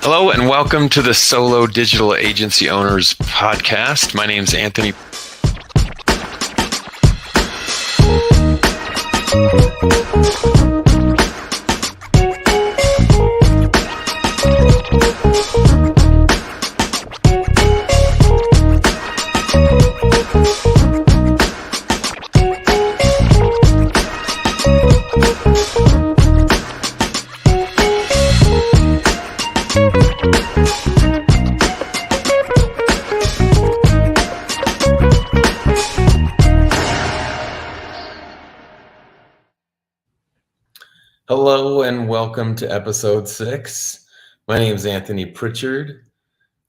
Hello and welcome to the Solo Digital Agency Owners Podcast. My name is Anthony. Hello and welcome to episode 6. My name is Anthony Pritchard.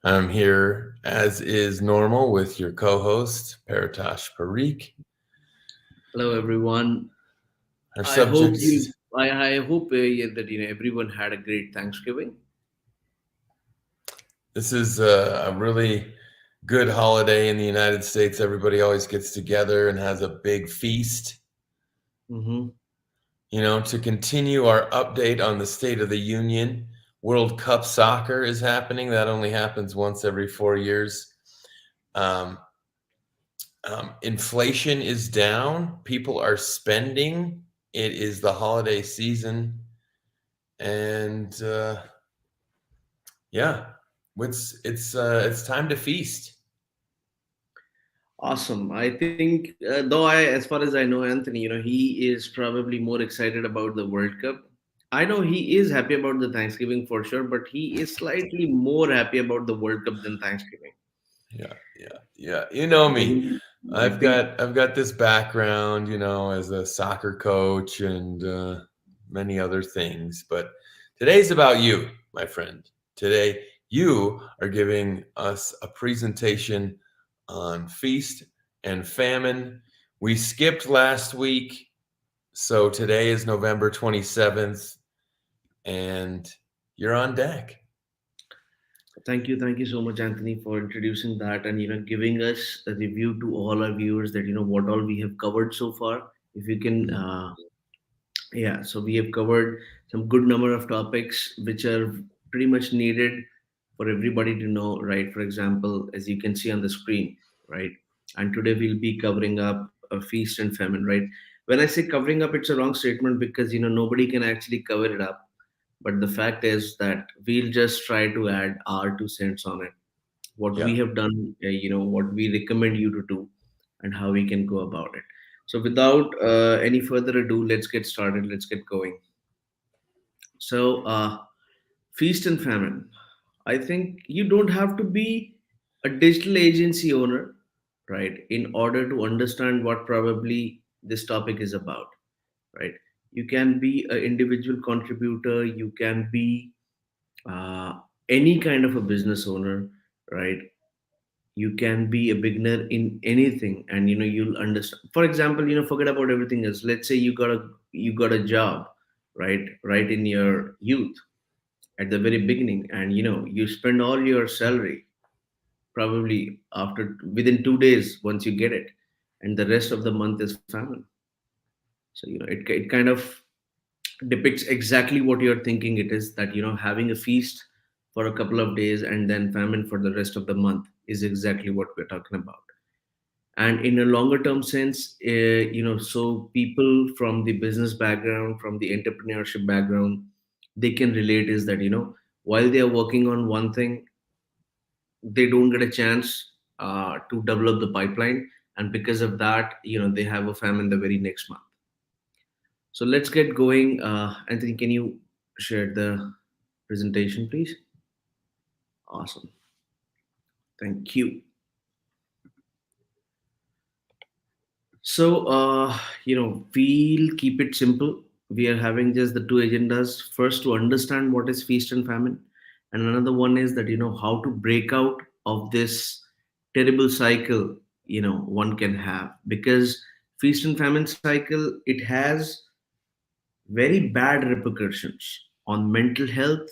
I'm here as is normal with your co-host, Paritosh Pareek. Hello, everyone. Our I hope subjects, you. I hope that everyone had a great Thanksgiving. this is a really good holiday in the United States. Everybody always gets together and has a big feast. Mm-hmm. To continue our update on the State of the Union, World Cup soccer is happening. That only happens once every 4 years. Um, Inflation is down. People are spending. It is the holiday season, and yeah, it's time to feast. Awesome. I think, as far as I know, Anthony, he is probably more excited about the World Cup. I know he is happy about the Thanksgiving for sure, but he is slightly more happy about the World Cup than Thanksgiving. Yeah. You know me. I think I've got this background, as a soccer coach and many other things. But today's about you, my friend. Today, you are giving us a presentation on feast and famine. We skipped last week, so today is November 27th, and you're on deck. Thank you so much, Anthony, for introducing that and giving us a review to all our viewers that what all we have covered so far. If you can, Mhm. yeah. So we have covered some good number of topics which are pretty much needed for everybody to know, right? For example, as you can see on the screen, right? And today we'll be covering up a feast and famine, right? When I say covering up, it's a wrong statement because nobody can actually cover it up, but the fact is that we'll just try to add our 2 cents on it, what we Yeah. have done, what we recommend you to do, and how we can go about it. So without any further ado, let's get started, let's get going. So feast and famine, I think you don't have to be a digital agency owner, right, in order to understand what probably this topic is about, right? You can be an individual contributor, you can be uh, any kind of a business owner, right? You can be a beginner in anything, and you'll understand. For example, forget about everything else. Let's say you got a job, right in your youth at the very beginning, and you spend all your salary probably after within 2 days once you get it, and the rest of the month is famine. So it kind of depicts exactly what you're thinking it is, that having a feast for a couple of days and then famine for the rest of the month is exactly what we're talking about. And in a longer term sense, so people from the business background, from the entrepreneurship background, they can relate is that while they are working on one thing, they don't get a chance to develop the pipeline, and because of that, they have a famine the very next month. So let's get going. Anthony, can you share the presentation, please? Awesome. Thank you. So, we'll keep it simple. We are having just the two agendas. First, to understand what is feast and famine, and another one is that how to break out of this terrible cycle. One can have, because feast and famine cycle, it has very bad repercussions on mental health,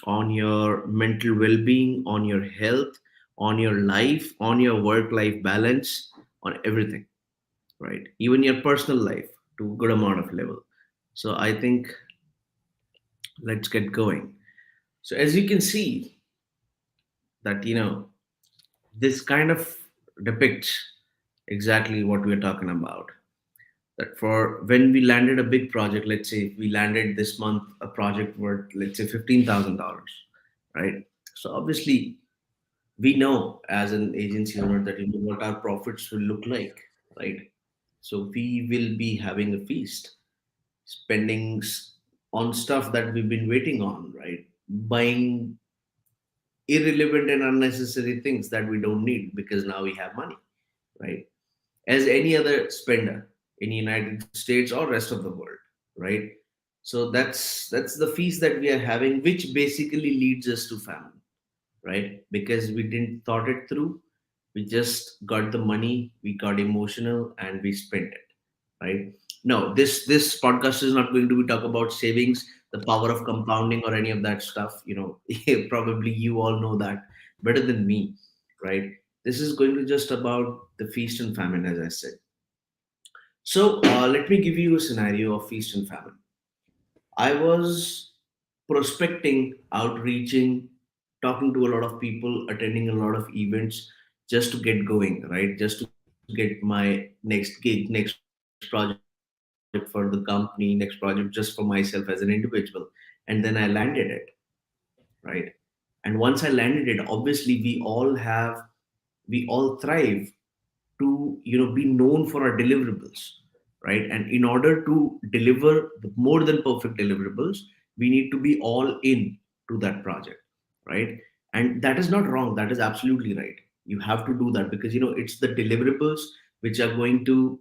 on your mental well-being, on your health, on your life, on your work-life balance, on everything, right? Even your personal life to a good amount of level. So I think let's get going. So as you can see that this kind of depicts exactly what we're talking about. That for when we landed a big project, let's say if we landed this month a project worth, let's say, $15,000, right? So obviously we know as an agency owner that what our profits will look like, right? So we will be having a feast, spending on stuff that we've been waiting on, right? Buying irrelevant and unnecessary things that we don't need because now we have money, right? As any other spender in United States or rest of the world, right? So that's the feast that we are having, which basically leads us to famine, right? Because we didn't thought it through. We just got the money, we got emotional, and we spent it, right? No, this podcast is not going to be talk about savings, the power of compounding, or any of that stuff. Probably you all know that better than me, right? This is going to just about the feast and famine, as I said. So let me give you a scenario of feast and famine. I was prospecting, outreaching, talking to a lot of people, attending a lot of events just to get going, right? Just to get my next gig, next project for the company, next project just for myself as an individual. And then I landed it, right? And once I landed it, obviously we all thrive to be known for our deliverables, right? And in order to deliver the more than perfect deliverables, we need to be all in to that project, right? And that is not wrong, that is absolutely right. You have to do that because it's the deliverables which are going to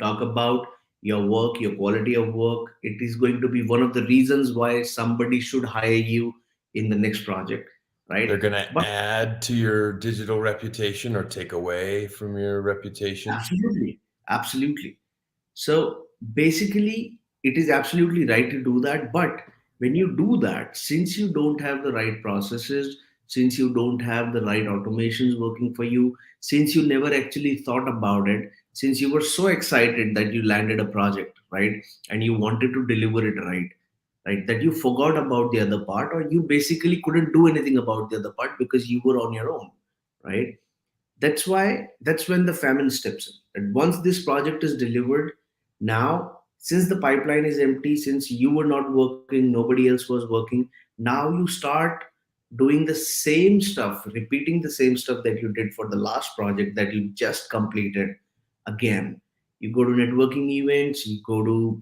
talk about your work, your quality of work. It is going to be one of the reasons why somebody should hire you in the next project, They're right? going to But add to your digital reputation or take away from your reputation. absolutely, absolutely. So basically, it is absolutely right to do that. But when you do that, since you don't have the right processes, since you don't have the right automations working for you, since you never actually thought about it, since you were so excited that you landed a project, right? And you wanted to deliver it right? That you forgot about the other part, or you basically couldn't do anything about the other part because you were on your own, right? That's when the famine steps in. And once this project is delivered, now since the pipeline is empty, since you were not working, nobody else was working, now you start doing the same stuff, repeating the same stuff that you did for the last project that you just completed again. You go to networking events, you go to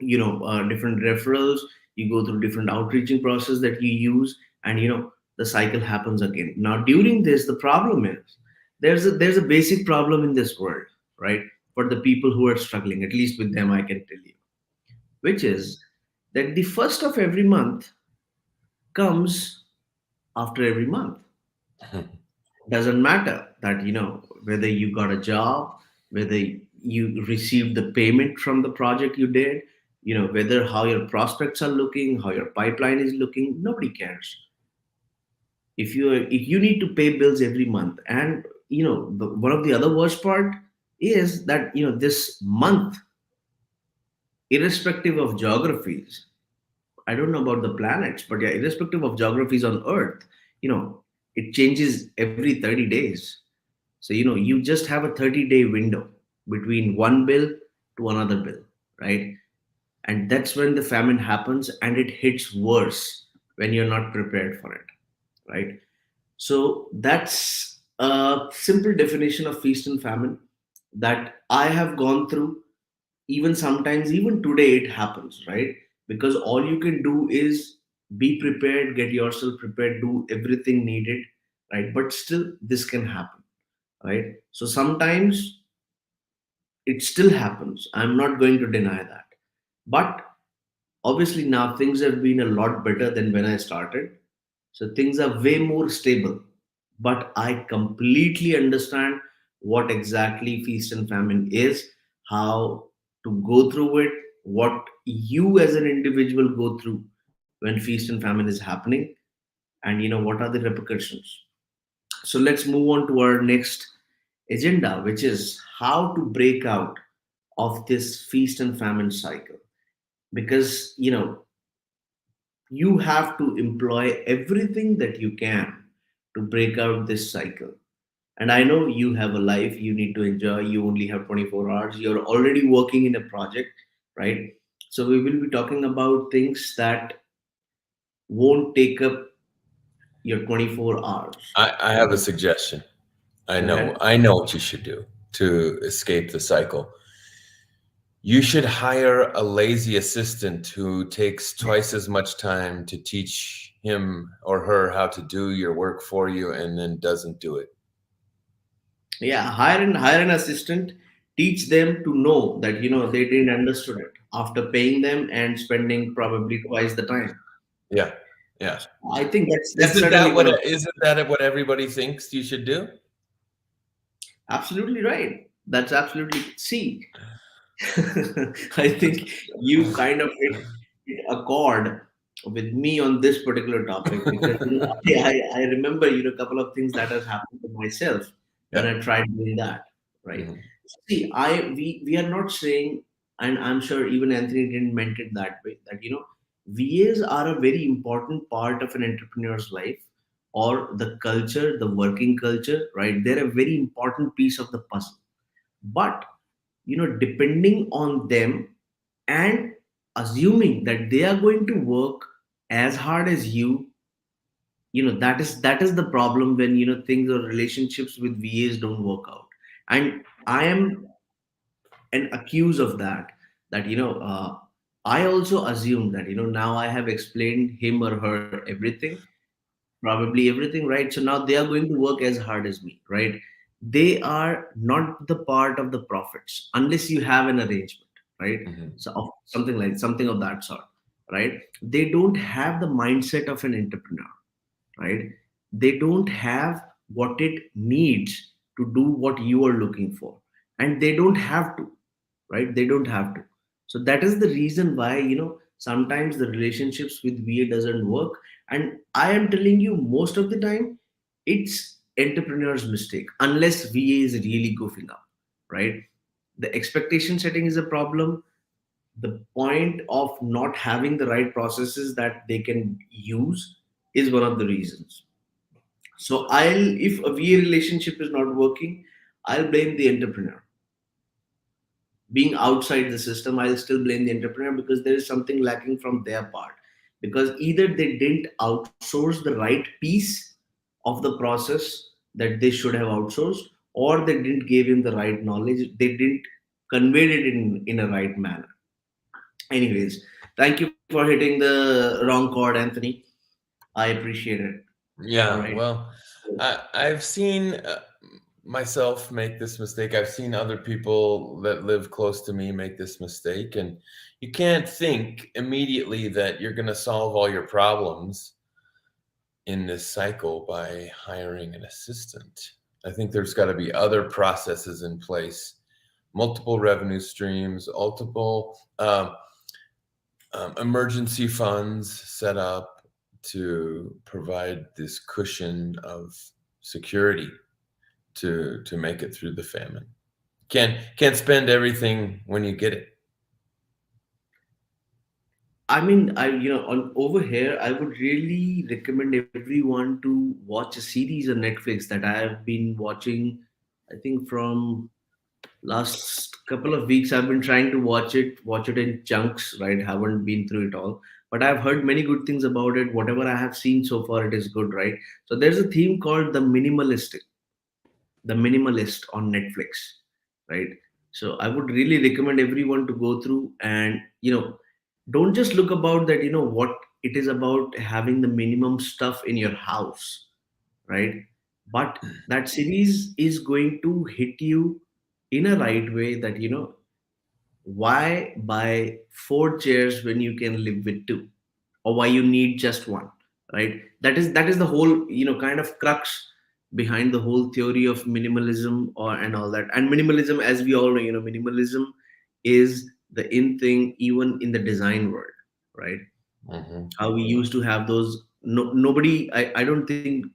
different referrals, you go through different outreaching process that you use, and the cycle happens again. Now during this, the problem is there's a basic problem in this world, right? For the people who are struggling, at least with them I can tell you, which is that the first of every month comes after every month. Doesn't matter that whether you got a job, whether you received the payment from the project you did, whether how your prospects are looking, how your pipeline is looking, nobody cares. If you need to pay bills every month, and one of the other worst part is that this month, irrespective of geographies, I don't know about the planets, but yeah, irrespective of geographies on earth, you know it changes every 30 days. So you just have a 30-day window between one bill to another bill, right? And that's when the famine happens, and it hits worse when you're not prepared for it, right? So that's a simple definition of feast and famine that I have gone through. Even sometimes, even today, it happens, right? Because all you can do is be prepared, get yourself prepared, do everything needed, right? But still, this can happen, right? So sometimes it still happens. I'm not going to deny that. But obviously, now things have been a lot better than when I started. So things are way more stable. But I completely understand what exactly feast and famine is, how to go through it, what you as an individual go through when feast and famine is happening, and what are the repercussions. So let's move on to our next agenda, which is how to break out of this feast and famine cycle. Because you have to employ everything that you can to break out this cycle. And I know you have a life you need to enjoy. You only have 24 hours. You're already working in a project, right? So we will be talking about things that won't take up your 24 hours. I have a suggestion. Go ahead. I know what you should do to escape the cycle. You should hire a lazy assistant who takes twice as much time to teach him or her how to do your work for you and then doesn't do it. Yeah, hire an assistant, teach them to know that they didn't understood it after paying them and spending probably twice the time. Yeah. Yeah. I think that's certainly one of Isn't that what everybody thinks you should do? absolutely right. That's absolutely see. I think you kind of hit a chord with me on this particular topic because I remember a couple of things that has happened to myself when Yeah. I tried doing that. Right. Mhm. See, we are not saying, and I'm sure even Anthony didn't meant it that way, that VAs are a very important part of an entrepreneur's life or the culture, the working culture, right? They're a very important piece of the puzzle. But depending on them and assuming that they are going to work as hard as you, that is the problem when things or relationships with VAs don't work out. And I am an accuse of that I also assume that now I have explained him or her everything, probably everything, right? So now they are going to work as hard as me, right? They are not the part of the profits unless you have an arrangement, right? Mhm. So of something of that sort, right? They don't have the mindset of an entrepreneur, right? They don't have what it needs to do what you are looking for, and they don't have to, right? They don't have to. So that is the reason why sometimes the relationships with VA doesn't work. And I am telling you, most of the time it's entrepreneur's mistake unless VA is really goofing up, right? The expectation setting is a problem. The point of not having the right processes that they can use is one of the reasons. So if a VA relationship is not working, I'll blame the entrepreneur. Being outside the system, I'll still blame the entrepreneur because there is something lacking from their part. Because either they didn't outsource the right piece of the process that they should have outsourced, or they didn't give him the right knowledge. They didn't convey it in a right manner. Anyways, thank you for hitting the wrong chord, Anthony. I appreciate it. All Yeah, right. well, I've seen myself make this mistake. I've seen other people that live close to me make this mistake, and you can't think immediately that you're going to solve all your problems in this cycle by hiring an assistant. I think there's got to be other processes in place, multiple revenue streams, multiple emergency funds set up to provide this cushion of security to make it through the famine. Can't spend everything when you get it. I mean, on over here, I would really recommend everyone to watch a series on Netflix that I have been watching. I think from last couple of weeks, I've been trying to watch it in chunks. Right, haven't been through it all, but I've heard many good things about it. Whatever I have seen so far, it is good. Right, so there's a theme called the Minimalist on Netflix, right? So I would really recommend everyone to go through and don't just look about that. What it is about having the minimum stuff in your house, right? But that series is going to hit you in a right way that why buy four chairs when you can live with two, or why you need just one, right? That is the whole kind of crux behind the whole theory of minimalism or and all that. And minimalism, as we all know, minimalism is the in thing even in the design world, right? Hmm. How we used to have those, nobody, I don't think,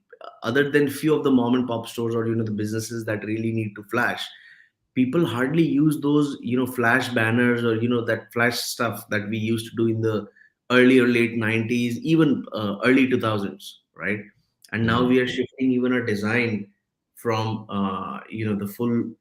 other than few of the mom and pop stores or the businesses that really need to flash, people hardly use those flash banners or that flash stuff that we used to do in the early or late 90s, even early 2000s, right? And now Mhm. we are shifting even our design from the full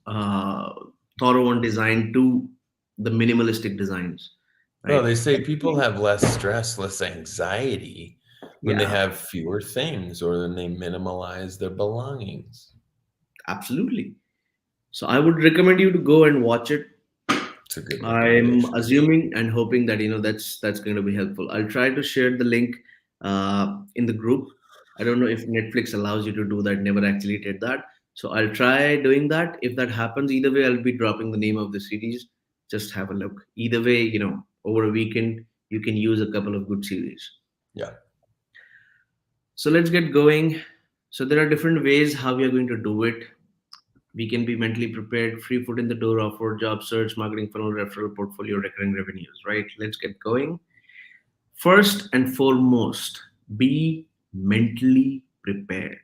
uh, thorough one design to the minimalistic designs, Well, right? they say people have less stress, less anxiety when they Yeah, have fewer things or when they minimalize their belongings. absolutely. So I would recommend you to go and watch it. It's a good I'm recommendation. assuming and hoping that that's going to be helpful. I'll try to share the link in the group. I don't know if Netflix allows you to do that. Never actually did that, so I'll try doing that. If that happens, either way, I'll be dropping the name of the series. Just have a look. Either way, over a weekend you can use a couple of good series. Yeah. So let's get going. So there are different ways how we are going to do it. We can be mentally prepared, free foot in the door offer, job search, marketing funnel, referral, portfolio, recurring revenues, right? Let's get going. First and foremost, be mentally prepared,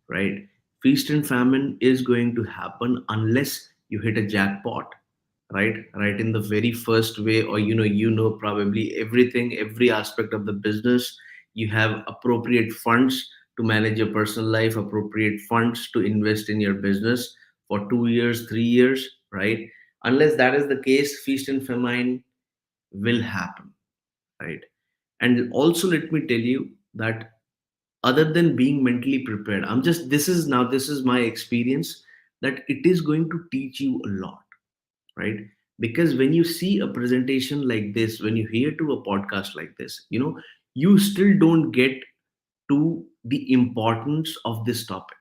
right? Feast and famine is going to happen unless you hit a jackpot, right? Right in the very first way, or probably everything, every aspect of the business. You have appropriate funds to manage your personal life, appropriate funds to invest in your business for 2 years, 3 years, right? Unless that is the case, feast and famine will happen, right? And also, let me tell you that other than being mentally prepared, this is my experience, that it is going to teach you a lot, right? Because when you see a presentation like this, when you hear to a podcast like this, you still don't get to the importance of this topic.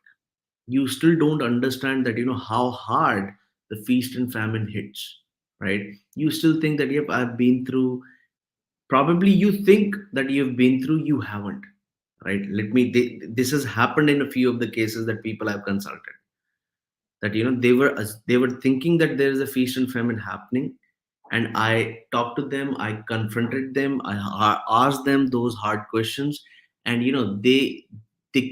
You still don't understand that how hard the feast and famine hits, right? You still think that, yep, I've been through. Probably you think that you've been through, you haven't, right? This has happened in a few of the cases that people have consulted, that they were thinking that there is a feast and famine happening, and I talked to them, I confronted them, I asked them those hard questions, and they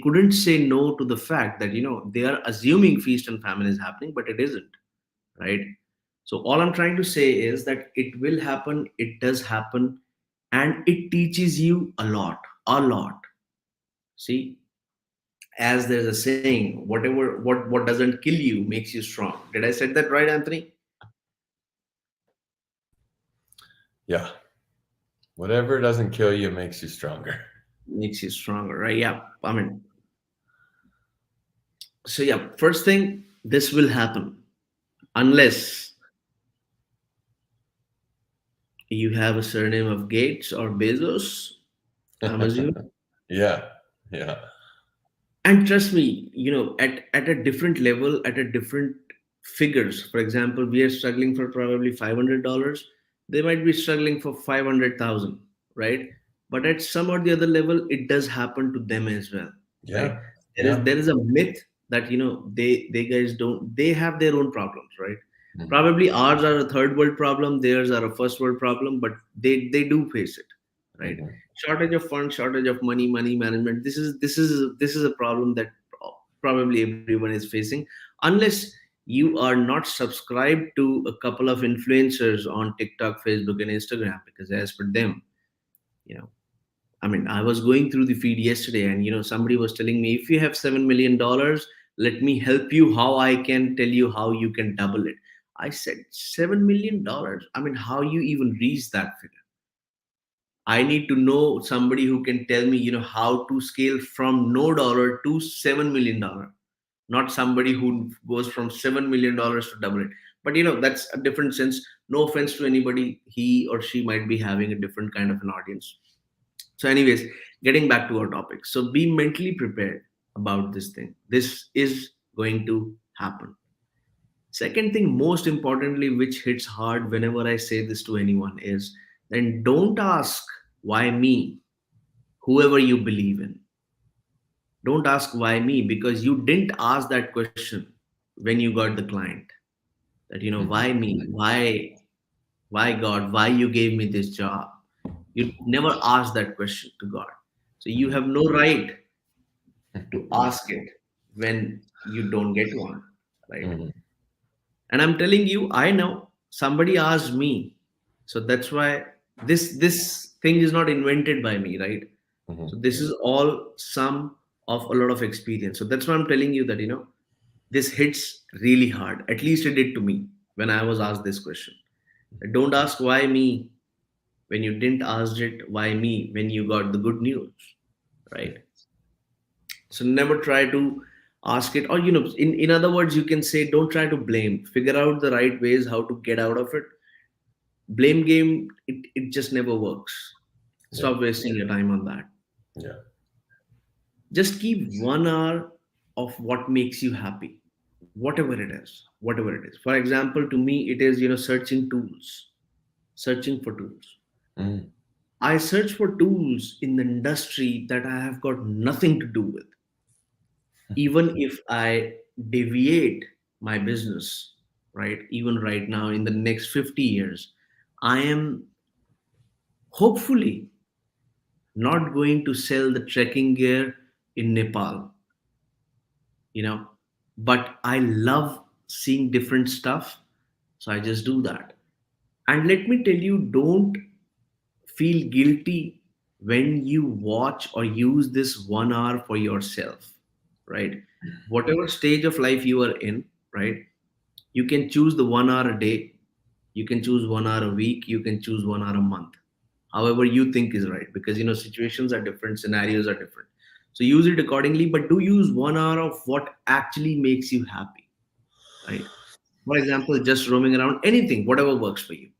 couldn't say no to the fact that they are assuming feast and famine is happening, but it isn't, right? So all I'm trying to say is that it will happen, it does happen, and it teaches you a lot, a lot. See, as there's a saying, what doesn't kill you makes you strong. Did I said that right, Anthony? Yeah. Whatever doesn't kill you makes you stronger. Makes you stronger, right? Yeah, I mean, so yeah, first thing, this will happen unless you have a surname of Gates or Bezos, I'm assuming. Yeah. Yeah. And trust me, at a different level, at a different figures. For example, we are struggling for probably $500. They might be struggling for 500,000, right? But at some or the other level, it does happen to them as well, right? Yeah. there is Yeah. there is a myth that they guys don't, they have their own problems, right? Mhm. Probably ours are a third world problem, theirs are a first world problem, but they do face it, right? Mhm. Shortage of funds, shortage of money, money management, this is a problem that probably everyone is facing, unless you are not subscribed to a couple of influencers on TikTok, Facebook, and Instagram, because as per them, you know I mean, I was going through the feed yesterday, and somebody was telling me, if you have $7 million, let me help you. How I can tell you how you can double it. I said, $7 million. I mean, how you even reach that figure? I need to know somebody who can tell me, how to scale from no dollar to $7 million. Not somebody who goes from $7 million to double it. But that's a different sense. No offense to anybody, he or she might be having a different kind of an audience. So, anyways, getting back to our topic. So, be mentally prepared about this thing. This is going to happen. Second thing, most importantly, which hits hard whenever I say this to anyone, is then don't ask why me, whoever you believe in. Don't ask why me, because you didn't ask that question when you got the client. That, Mhm. why me? Why God? Why you gave me this job? You never ask that question to God. So, you Mhm. have no right to ask it when you don't get one, right? Mhm. And I'm telling you, I know somebody asked me, so that's why. This thing is not invented by me, right? So Hmm. this is all sum of a lot of experience. So that's why I'm telling you that, this hits really hard. At least it did to me when I was asked this question. Don't ask why me when you didn't ask it why me when you got the good news, right? So never try to ask it, or in other words, you can say, don't try to blame. Figure out the right ways how to get out of it. Blame game, it just never works. Yeah. Stop wasting your time on that. Yeah. Just keep 1 hour of what makes you happy, whatever it is, whatever it is. For example, to me, it is, searching for tools. Mm. I search for tools in the industry that I have got nothing to do with. Even if I deviate my business, right? Even right now, in the next 50 years, I am hopefully not going to sell the trekking gear in Nepal, you know, but I love seeing different stuff. So I just do that. And let me tell you, don't feel guilty when you watch or use this 1 hour for yourself, right? Whatever stage of life you are in, right? You can choose the 1 hour a day, you can choose 1 hour a week, you can choose 1 hour a month, however you think is right, because situations are different, scenarios are different. So use it accordingly, but do use 1 hour of what actually makes you happy, right? For example, just roaming around, anything, whatever works for you.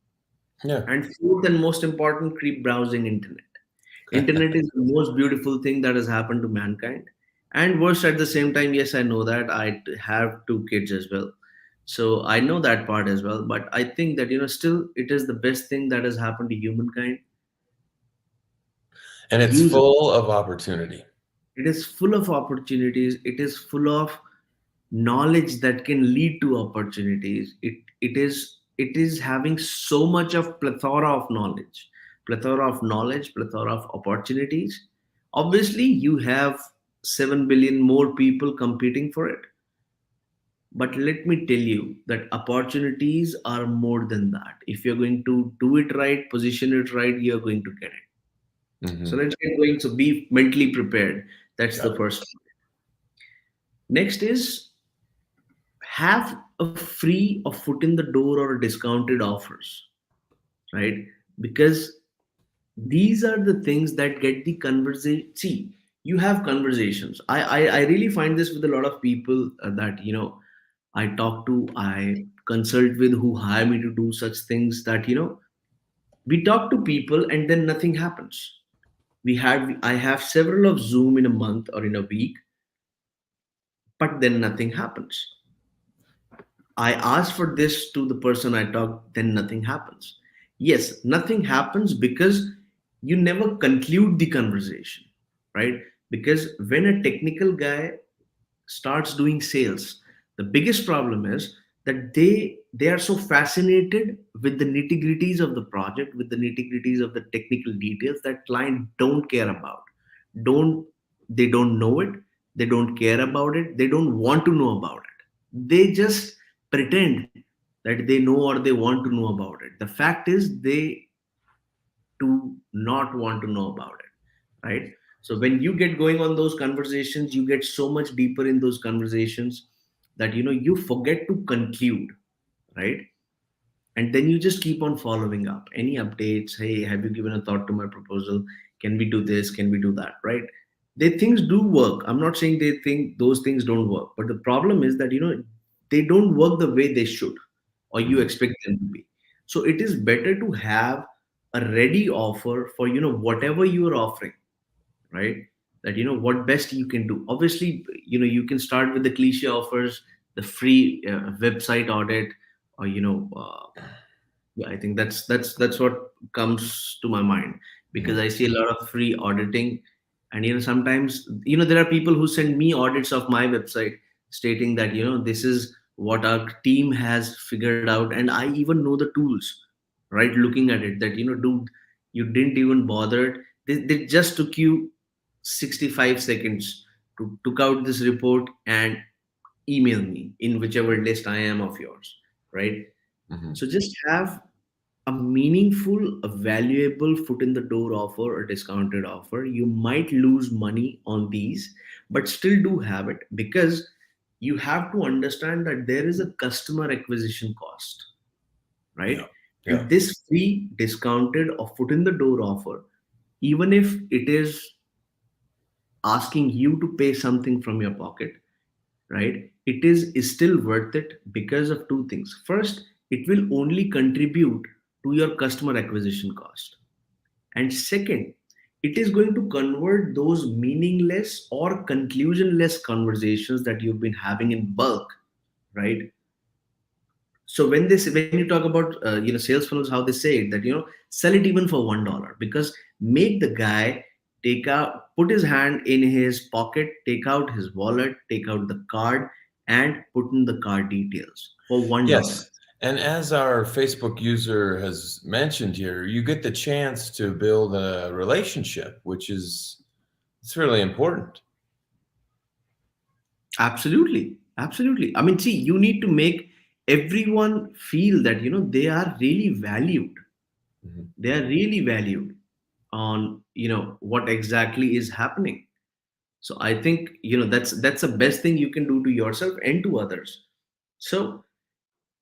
Yeah. And fourth and most important, keep browsing internet. Internet is the most beautiful thing that has happened to mankind. And worse at the same time, yes, I know that. I have two kids as well. So I know that part as well. But I think that, still it is the best thing that has happened to humankind. And it's Use it. full of opportunity. It is full of opportunities. It is full of knowledge that can lead to opportunities. It is having so much of plethora of opportunities. Obviously, you have 7 billion more people competing for it, but let me tell you that opportunities are more than that. If you're going to do it right, position it right, you're going to get it. So Hmm. let's get going. So be mentally prepared. That's Got the it. first one. Next is, have a free or foot in the door or discounted offers, right? Because these are the things that get the conversation. See, you have conversations. I really find this with a lot of people that I talk to, I consult with, who hire me to do such things, that we talk to people and then nothing happens. I have several of Zoom in a month or in a week, but then nothing happens. I ask for this to the person I talk, then nothing happens. Yes, nothing happens because you never conclude the conversation, right? Because when a technical guy starts doing sales, the biggest problem is that they are so fascinated with the nitty gritties of the project, with the nitty gritties of the technical details, that client don't care about. Don't They don't know it, they don't care about it, they don't want to know about it. They just pretend that they know or they want to know about it. The fact is they do not want to know about it, right? So when you get going on those conversations, you get so much deeper in those conversations that you forget to conclude, right? And then you just keep on following up. Any updates? Hey, have you given a thought to my proposal? Can we do this? Can we do that? Right? They things do work. I'm not saying they think those things don't work, but the problem is that they don't work the way they should, or you Mhm. expect them to be. So it is better to have a ready offer for whatever you are offering, right? That what best you can do. Obviously, you can start with the cliche offers, the free website audit, or yeah, I think that's what comes to my mind, because Mhm. I see a lot of free auditing. And sometimes there are people who send me audits of my website, stating that this is what our team has figured out, and I even know the tools, right? Looking at it, that dude, you didn't even bother. They just took you 65 seconds to took out this report and email me in whichever list I am of yours, right? Mhm. So just have a meaningful, a valuable foot in the door offer or discounted offer, you might lose money on these, but still do have it, because you have to understand that there is a customer acquisition cost, Yeah. right? Yeah. And this free, discounted, or foot in the door offer, even if it is asking you to pay something from your pocket, right? It is still worth it because of two things. First, it will only contribute to your customer acquisition cost. And second, it is going to convert those meaningless or conclusionless conversations that you've been having in bulk, right? So when you talk about sales funnels, how they say it, that sell it even for $1, because make the guy take out, put his hand in his pocket, take out his wallet, take out the card, and put in the card details for $1. Yes. And as our Facebook user has mentioned here, you get the chance to build a relationship, which is it's really important. Absolutely, absolutely. I mean, see, you need to make everyone feel that they are really valued. Mhm. They are really valued on what exactly is happening. So I think that's the best thing you can do to yourself and to others. So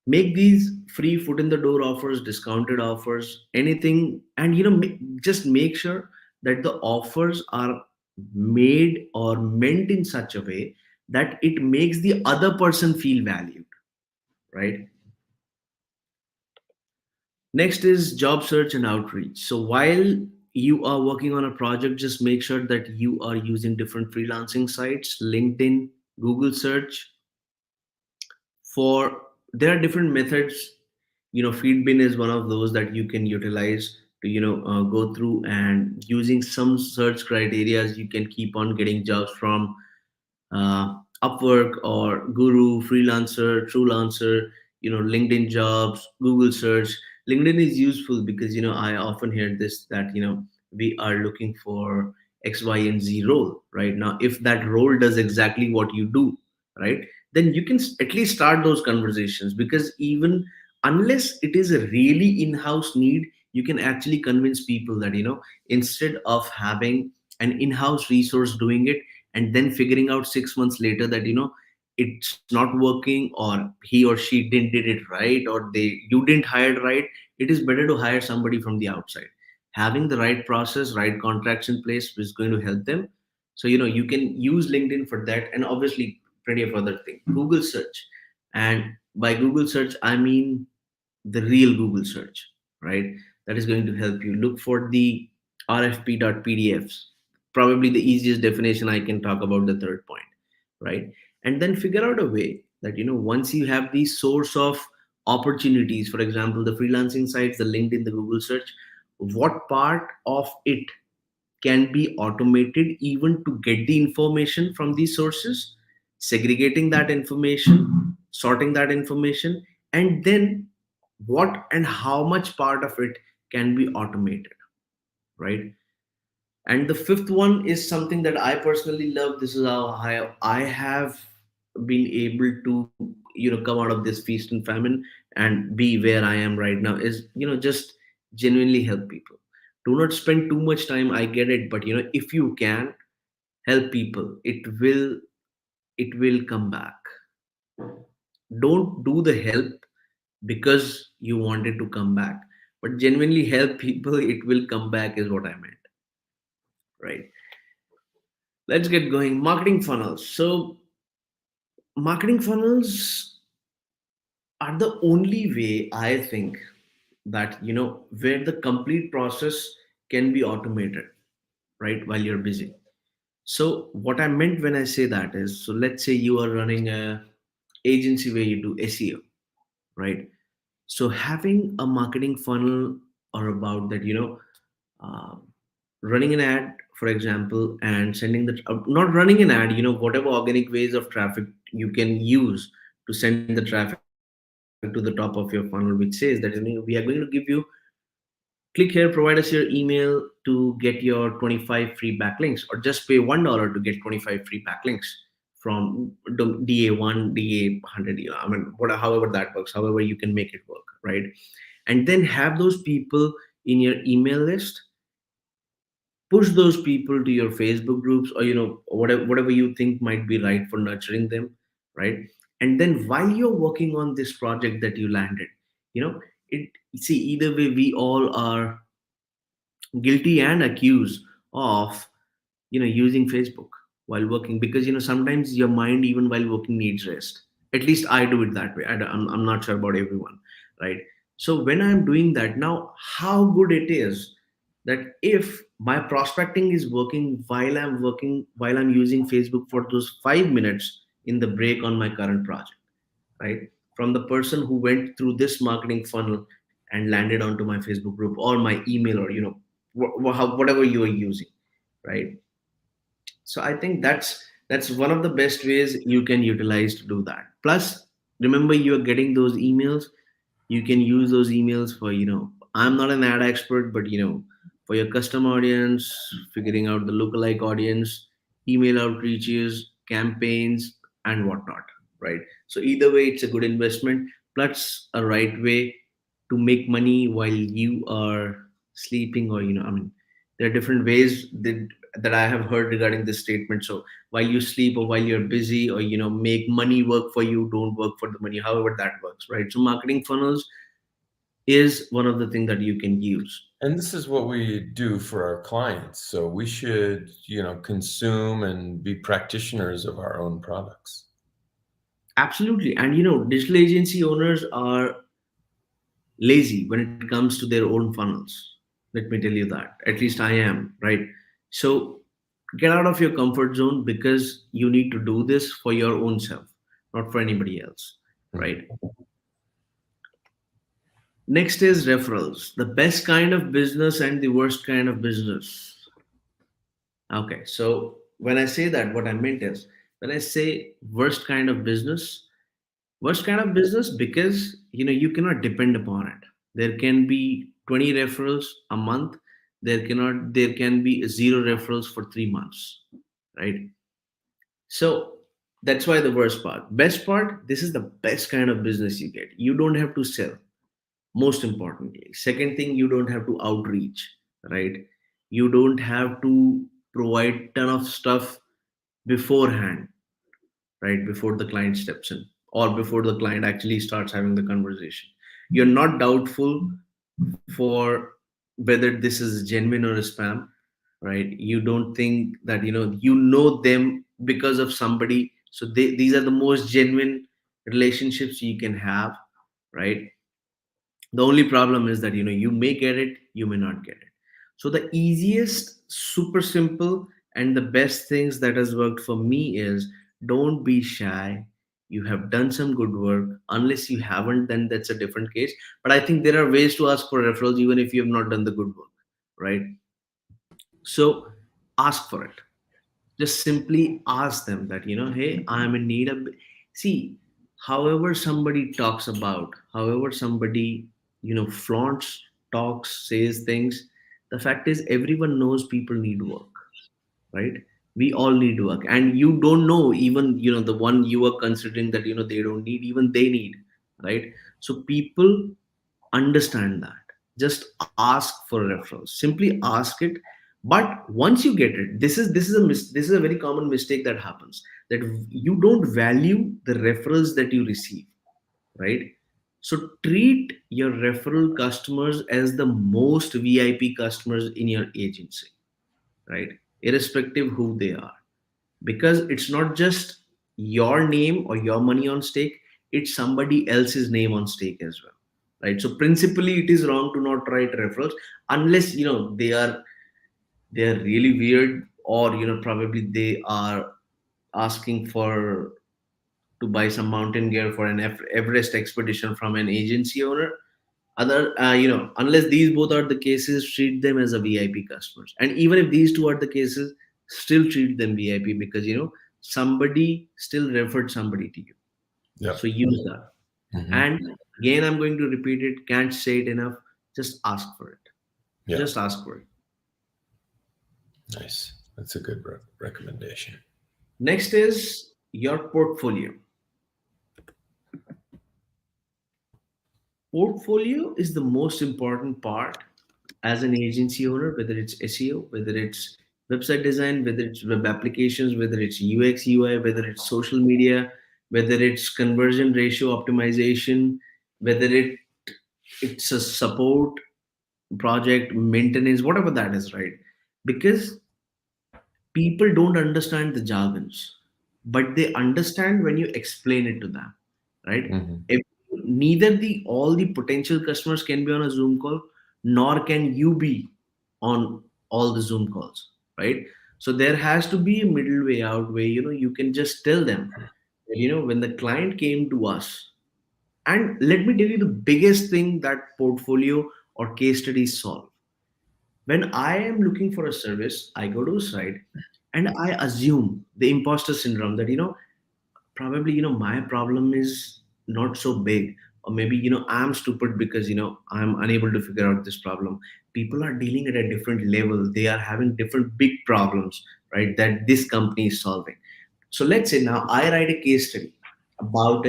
make these free foot in the door offers, discounted offers, anything, and just make sure that the offers are made or meant in such a way that it makes the other person feel valued, right? Next is job search and outreach. So while you are working on a project, just make sure that you are using different freelancing sites, LinkedIn, Google search. For there are different methods. Feedbin is one of those that you can utilize to go through, and using some search criterias you can keep on getting jobs from Upwork or Guru, Freelancer, Truelancer, LinkedIn Jobs, Google Search. LinkedIn is useful because I often hear this, that we are looking for X, Y, and Z role right now. If that role does exactly what you do, right, then you can at least start those conversations, because even unless it is a really in-house need, you can actually convince people that instead of having an in-house resource doing it, and then figuring out 6 months later that it's not working, or he or she didn't did it right, or you didn't hire it right, it is better to hire somebody from the outside. Having the right process, right contracts in place is going to help them. So you can use LinkedIn for that, and obviously plenty of other things. Google search, and by Google search I mean the real Google search, right? That is going to help you look for the RFP.pdfs. Probably the easiest definition I can talk about, the third point, right? And then figure out a way that once you have the source of opportunities, for example, the freelancing sites, the LinkedIn, the Google search, what part of it can be automated even to get the information from these sources, segregating that information, sorting that information, and then what and how much part of it can be automated, right? And the fifth one is something that I personally love. This is how I have been able to come out of this feast and famine and be where I am right now, is just genuinely help people. Do not spend too much time, I get it, but if you can help people, it will come back. Don't do the help because you wanted to come back, but genuinely help people, it will come back, is what I meant, right? Let's get going. Marketing funnels. So marketing funnels are the only way, I think, that where the complete process can be automated, right, while you're busy. So what I meant when I say that is, so let's say you are running a agency where you do SEO, right? So having a marketing funnel, or about that, uh, running an ad, for example, and sending the not running an ad, whatever organic ways of traffic you can use to send the traffic to the top of your funnel, which says that we are going to give you, click here, provide us your email to get your 25 free backlinks, or just pay $1 to get 25 free backlinks from DA1, DA100. I mean, however that works, however you can make it work, right? and then have those people in your email list. Push those people to your Facebook groups, or whatever you think might be right for nurturing them, right? And then while you're working on this project that you landed, you know it see, either way we all are guilty and accused of using Facebook while working, because sometimes your mind even while working needs rest. At least I do it that way. I'm not sure about everyone, right? So when I'm doing that now, how good it is that if my prospecting is working while I'm using Facebook for those 5 minutes in the break on my current project, right? From the person who went through this marketing funnel and landed onto my Facebook group or my email, or whatever you are using, right? So I think that's one of the best ways you can utilize to do that. Plus, remember, you are getting those emails. You can use those emails for, I'm not an ad expert, but for your custom audience, figuring out the lookalike audience, email outreaches, campaigns, and whatnot, right? So either way, it's a good investment, plus a right way to make money while you are sleeping, or I mean, there are different ways that I have heard regarding this statement. So while you sleep, or while you're busy, or make money work for you, don't work for the money, however that works, right? So marketing funnels is one of the things that you can use. And this is what we do for our clients. So we should, consume and be practitioners of our own products. Absolutely. And digital agency owners are lazy when it comes to their own funnels. Let me tell you that. At least I am, right? So get out of your comfort zone, because you need to do this for your own self, not for anybody else, Mhm. right? Next is referrals, the best kind of business and the worst kind of business. Okay, so when I say that, what I meant is, when I say worst kind of business, worst kind of business, because you cannot depend upon it. There can be 20 referrals a month. There can be zero referrals for 3 months, right? So that's why the worst part. Best part, this is the best kind of business you get. You don't have to sell, most importantly. Second thing, you don't have to outreach, right? You don't have to provide ton of stuff beforehand, right? Before the client steps in, or before the client actually starts having the conversation. You're not doubtful for whether this is genuine or a spam, right? You don't think that them because of somebody. So these are the most genuine relationships you can have, right? The only problem is that you may get it, you may not get it. So the easiest, super simple, and the best things that has worked for me is, don't be shy. You have done some good work. Unless you haven't, then that's a different case. But I think there are ways to ask for referrals even if you have not done the good work, right? So ask for it. Just simply ask them that, hey, I'm in need of. See, however somebody talks about, however somebody flaunts, talks, says things, the fact is everyone knows people need work, right? We all need work, and you don't know, even the one you are considering that they don't need, even they need, right? So people understand that. Just ask for referrals, simply ask it. But once you get it, this is a very common mistake that happens, that you don't value the referrals that you receive, right? So treat your referral customers as the most VIP customers in your agency, right? Irrespective who they are, because it's not just your name or your money on stake, it's somebody else's name on stake as well, right? So principally it is wrong to not write referrals, unless they are really weird, or probably they are asking for to buy some mountain gear for an Everest expedition from an agency owner. Other unless these both are the cases, treat them as a VIP customers. And even if these two are the cases, still treat them VIP, because somebody still referred somebody to you. Yeah. So use that. Hmm. And again, I'm going to repeat it, can't say it enough. Just ask for it. Yeah. Just ask for it. Nice. That's a good recommendation. Next is your portfolio. Portfolio is the most important part as an agency owner, whether it's SEO, whether it's website design, whether it's web applications, whether it's UX, UI, whether it's social media, whether it's conversion ratio optimization, whether it's a support project, maintenance, whatever that is, right? Because people don't understand the jargons, but they understand when you explain it to them, right? Hmm. If neither the all the potential customers can be on a Zoom call, nor can you be on all the Zoom calls, right? So there has to be a middle way out where you can just tell them that, when the client came to us, and let me tell you the biggest thing that portfolio or case studies solve. When I am looking for a service, I go to a site and I assume the imposter syndrome that, probably, my problem is not so big. Or maybe, I'm stupid because, I'm unable to figure out this problem. People are dealing at a different level. They are having different big problems, right? That this company is solving. So let's say now I write a case study about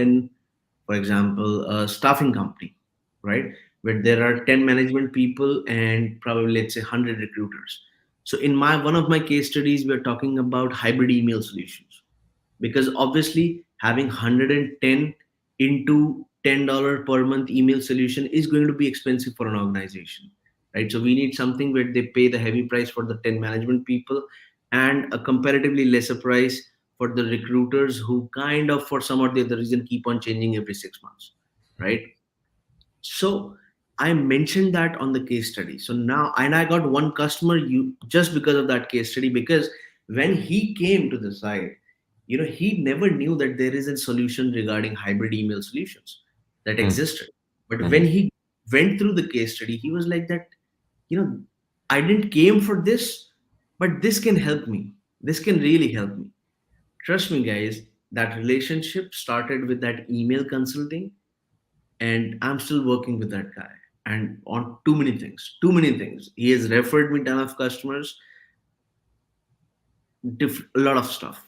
for example, a staffing company, right? Where there are 10 management people and probably let's say 100 recruiters. So in my one of my case studies, we're talking about hybrid email solutions because obviously having 110 into $10 per month email solution is going to be expensive for an organization, right? So we need something where they pay the heavy price for the 10 management people and a comparatively lesser price for the recruiters who kind of for some or the other reason keep on changing every 6 months, right? So I mentioned that on the case study. So now, and I got one customer you just because of that case study, because when he came to the site, he never knew that there is a solution regarding hybrid email solutions that existed. But when Hmm. he went through the case study, he was like that, you know, I didn't came for this, but this can help me. This can really help me. Trust me, guys, that relationship started with that email consulting, and I'm still working with that guy. And on too many things. He has referred me ton of customers, a lot of stuff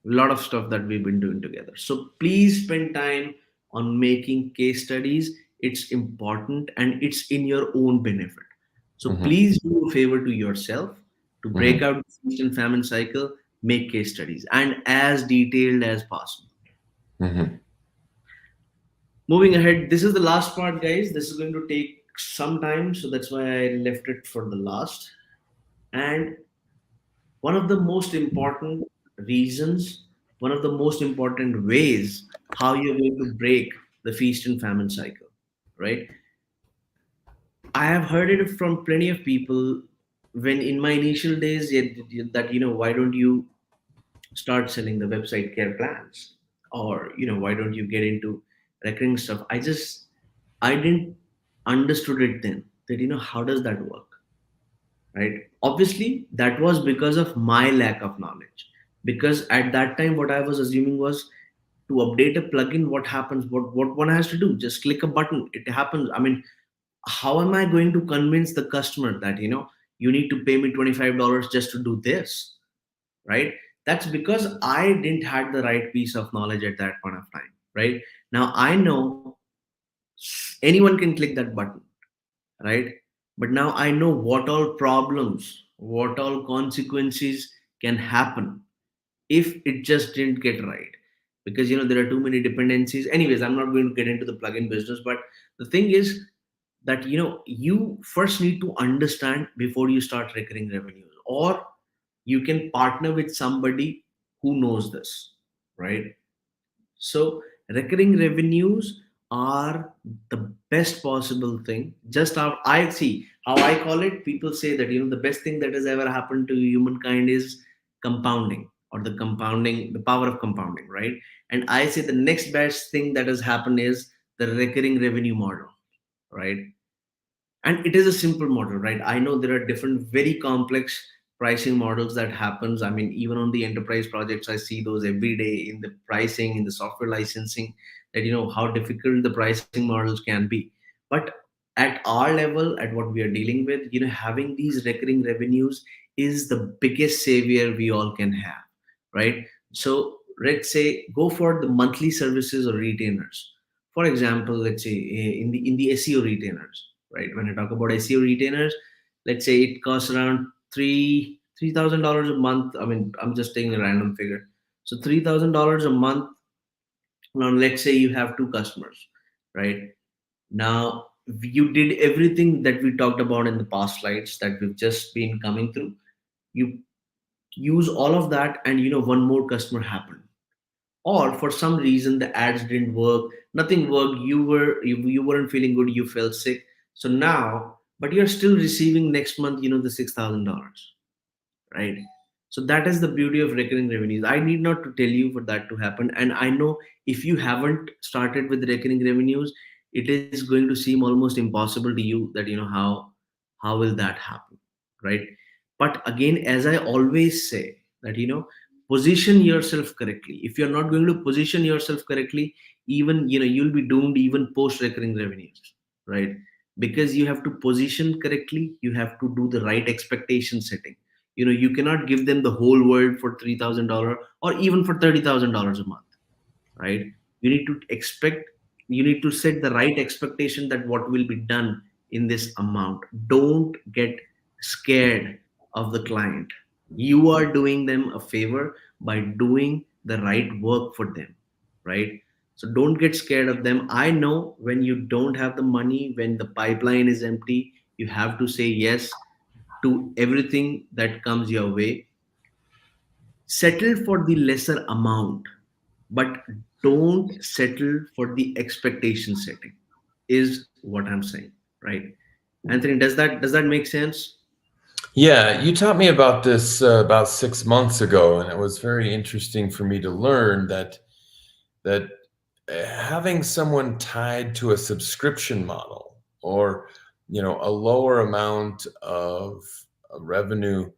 that we've been doing together. So please spend time on making case studies. It's important and it's in your own benefit. So Hmm. please do a favor to yourself to break Hmm. out the feast and famine cycle, make case studies and as detailed as possible. Hmm. Moving ahead, this is the last part, guys. This is going to take some time, so that's why I left it for the last. And one of the most important reasons, one of the most important ways how you're going to break the feast and famine cycle, right? I have heard it from plenty of people when in my initial days that why don't you start selling the website care plans, or why don't you get into recurring stuff. I didn't understood it then that how does that work, right? Obviously that was because of my lack of knowledge, because at that time what I was assuming was to update a plugin, what happens, what one has to do, just click a button, it happens. I mean, how am I going to convince the customer that you need to pay me $25 just to do this, right? That's because I didn't had the right piece of knowledge at that point of time, right? Now I know anyone can click that button, right? But now I know what all problems, what all consequences can happen if it just didn't get right, because there are too many dependencies. Anyways, I'm not going to get into the plugin business, but the thing is that you first need to understand before you start recurring revenues, or you can partner with somebody who knows this, right? So recurring revenues are the best possible thing. Just how I see how I call it, people say that the best thing that has ever happened to humankind is compounding, or the power of compounding, right? And I say the next best thing that has happened is the recurring revenue model, right? And it is a simple model, right? I know there are different very complex pricing models that happens. I mean, even on the enterprise projects I see those every day in the pricing, in the software licensing, that how difficult the pricing models can be. But at our level, at what we are dealing with, having these recurring revenues is the biggest savior we all can have, right? So let's say go for the monthly services or retainers. For example, let's say in the SEO retainers, right? When I talk about SEO retainers, let's say it costs around $3,000 a month. I mean, I'm just taking a random figure. So $3,000 a month. Now, let's say you have two customers, right? Now, you did everything that we talked about in the past slides that we've just been coming through. You use all of that, and one more customer happened, or for some reason the ads didn't work, nothing worked, you weren't feeling good, you felt sick. So now, but you're still receiving next month, the $6,000, right? So that is the beauty of recurring revenues. I need not to tell you for that to happen. And I know if you haven't started with recurring revenues, it is going to seem almost impossible to you that how will that happen, right? But again, as I always say, that position yourself correctly. If you're not going to position yourself correctly, even you'll be doomed even post recurring revenues, right? Because you have to position correctly, you have to do the right expectation setting. You cannot give them the whole world for $3,000 or even for $30,000 a month, right? You need to expect, you need to set the right expectation that what will be done in this amount. Don't get scared of the client. You are doing them a favor by doing the right work for them, right? So don't get scared of them. I know when you don't have the money, when the pipeline is empty, you have to say yes to everything that comes your way. Settle for the lesser amount, but don't settle for the expectation setting, is what I'm saying, right? Anthony, does that make sense? Yeah, you taught me about this about 6 months ago, and it was very interesting for me to learn that having someone tied to a subscription model, or a lower amount of revenue,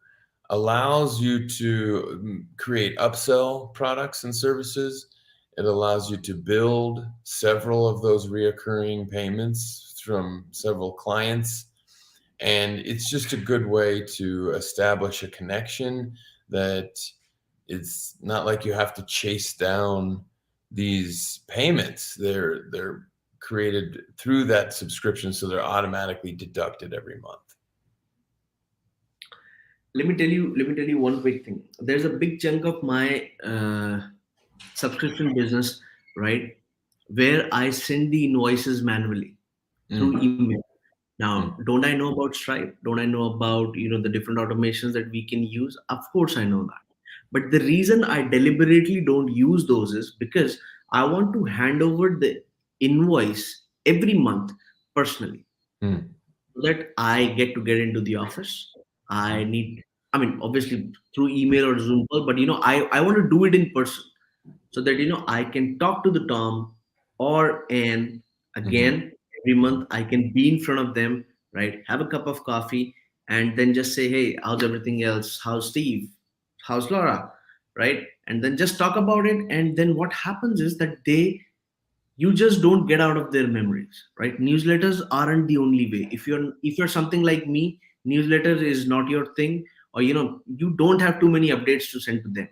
allows you to create upsell products and services. It allows you to build several of those reoccurring payments from several clients. And it's just a good way to establish a connection that it's not like you have to chase down these payments. They're created through that subscription, so they're automatically deducted every month. Let me tell you one quick thing. There's a big chunk of my subscription business, right, where I send the invoices manually through Mm, email. Now, mm, don't I know about Stripe? Don't I know about the different automations that we can use? Of course, I know that. But the reason I deliberately don't use those is because I want to hand over the invoice every month personally, mm, so that I get into the office. I need, I mean, obviously through email or Zoom call, but I want to do it in person, so that I can talk to the Tom or Anne mhm, again every month. I can be in front of them, right? Have a cup of coffee, and then just say, "Hey, how's everything else? How's Steve? How's Laura?" Right? And then just talk about it. And then what happens is that you just don't get out of their memories, right? Newsletters aren't the only way. If you're something like me, newsletters is not your thing, or you don't have too many updates to send to them,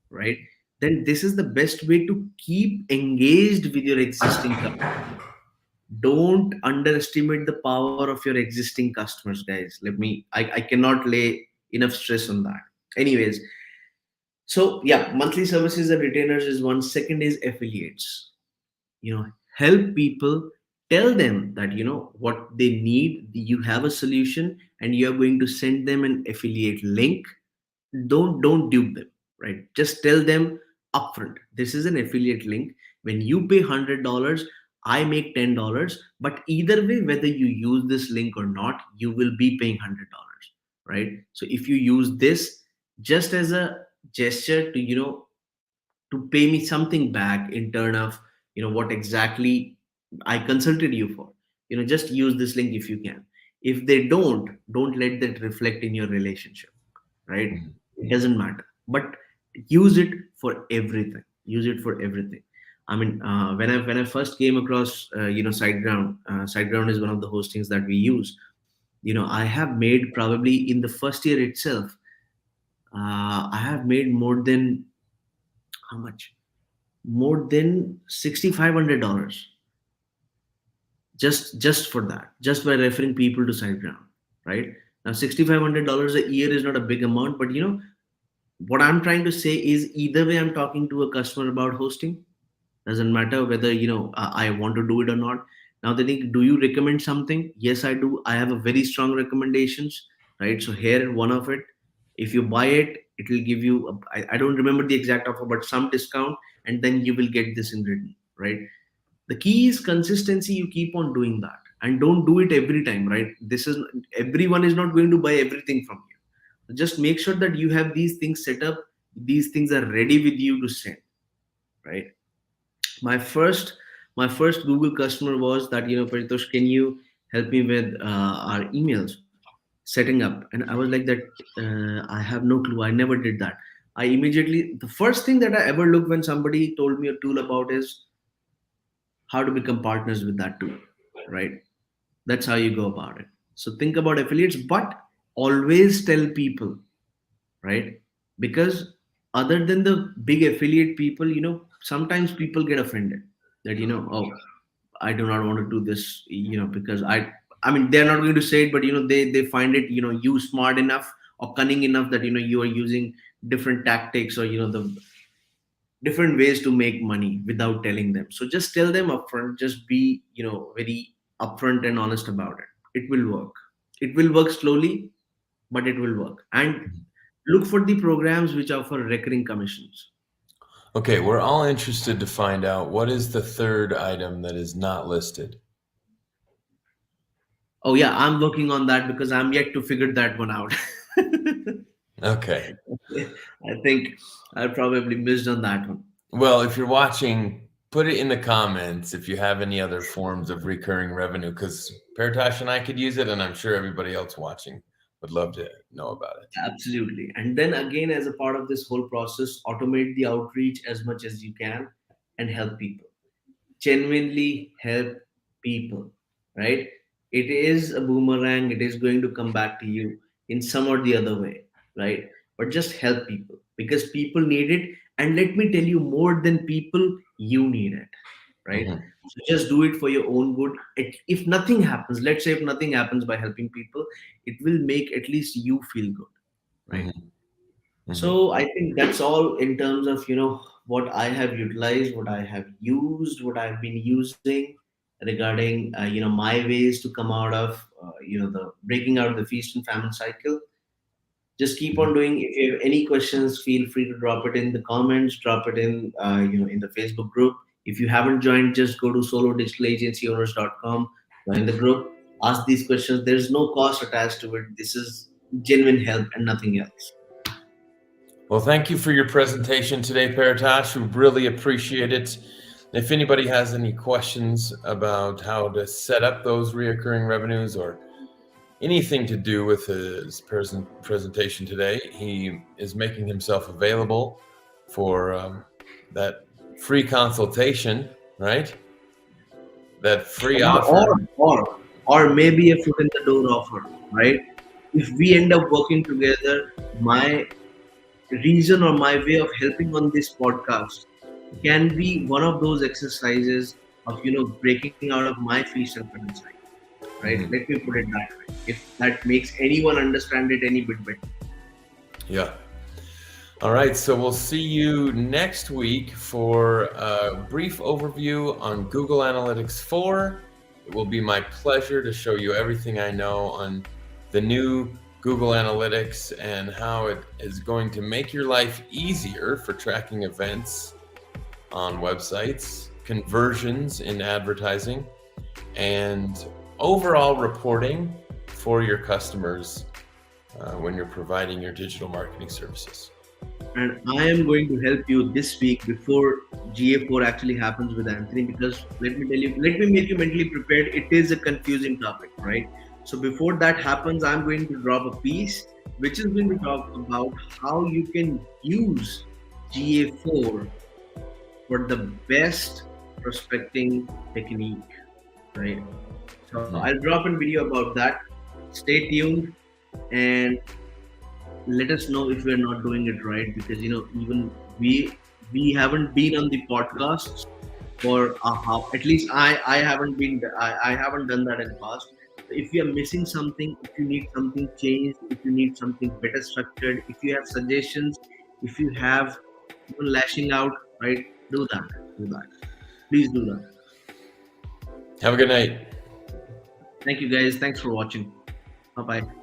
right? Then this is the best way to keep engaged with your existing customers. Don't underestimate the power of your existing customers, guys. I cannot lay enough stress on that. Anyways, so yeah, monthly services and retainers is one. Second is affiliates. Help people, tell them that what they need, you have a solution, and you're going to send them an affiliate link. Don't dupe them, right? Just tell them upfront, this is an affiliate link. When you pay $100, I make $10, but either way, whether you use this link or not, you will be paying $100, right? So if you use this just as a gesture to pay me something back in turn of what exactly I consulted you for, just use this link if you can. If they don't let that reflect in your relationship, right? mhm. It doesn't matter, but use it for everything. Use it for everything. I mean, when I first came across SiteGround. SiteGround is one of the hostings that we use. I have made, probably in the first year itself, I have made more than, how much, more than $6,500, just for that, just by referring people to SiteGround, right? Now, $6,500 a year is not a big amount, but what I'm trying to say is either way, I'm talking to a customer about hosting. Doesn't matter whether I want to do it or not. Now they think, do you recommend something? Yes, I do. I have a very strong recommendations, right? So here one of it. If you buy it, it will give you I don't remember the exact offer, but some discount, and then you will get this in written, right? The key is consistency. You keep on doing that, and don't do it every time, right? This is Everyone is not going to buy everything from you. Just make sure that you have these things set up, these things are ready with you to send, right? My first Google customer was that, Paritosh, can you help me with our emails setting up? And I was like that, I have no clue, I never did that. I immediately, the first thing that I ever looked when somebody told me a tool about is how to become partners with that tool, right? That's how you go about it. So think about affiliates, but always tell people, right? Because other than the big affiliate people, sometimes people get offended that, oh, I do not want to do this, because I mean, they're not going to say it, but they find it, you smart enough or cunning enough that you are using different tactics, or the different ways to make money without telling them. So just tell them upfront, just be, very upfront and honest about it. It will work. It will work slowly, but it will work. And look for the programs which offer recurring commissions. Okay, we're all interested to find out what is the third item that is not listed. Oh yeah, I'm working on that because I'm yet to figure that one out. Okay. I think I probably missed on that one. Well, if you're watching, put it in the comments if you have any other forms of recurring revenue, because Paritosh and I could use it, and I'm sure everybody else watching would love to know about it. Absolutely. And then again, as a part of this whole process, automate the outreach as much as you can and help people. Genuinely help people, right? It is a boomerang, it is going to come back to you in some or the other way, right? But just help people because people need it. And let me tell you, more than people, you need it, right? Hmm. So just do it for your own good. If nothing happens, let's say if nothing happens by helping people, it will make at least you feel good, right? Hmm. Hmm. So I think that's all in terms of what I have utilized, what I have used, what I've been using regarding my ways to come out of the breaking out the feast and famine cycle. Just keep on doing. If you have any questions, feel free to drop it in the comments, drop it in in the Facebook group. If you haven't joined, just go to solodigital.agencyowners.com, join the group, ask these questions. There's no cost attached to it. This is genuine help and nothing else. Well, thank you for your presentation today, Paritosh. We really appreciate it. If anybody has any questions about how to set up those reoccurring revenues or anything to do with his presentation today, he is making himself available for that free consultation, right? That free or offer. or or or maybe a foot in the door offer, right? If we end up working together, my reason or my way of helping on this podcast can be one of those exercises of breaking out of my feast and famine cycle, right? Mhm. Let me put it that way, if that makes anyone understand it any bit better. Yeah. All right. So we'll see you next week for a brief overview on Google Analytics 4. It will be my pleasure to show you everything I know on the new Google Analytics and how it is going to make your life easier for tracking events on websites, conversions in advertising, and overall reporting for your customers when you're providing your digital marketing services. And I am going to help you this week before GA4 actually happens with Anthony, because let me tell you, let me make you mentally prepared. It is a confusing topic, right? So before that happens, I'm going to drop a piece which is going to talk about how you can use GA4 for the best prospecting technique, right? So Mhm. I'll drop a video about that. Stay tuned and let us know if we're not doing it right, because even we haven't been on the podcast for how at least I haven't been I haven't done that in the past. If you are missing something, if you need something changed, if you need something better structured, if you have suggestions, if you have lashing out, right, do that, do that, please do that. Have a good night. Thank you guys, thanks for watching. Bye bye.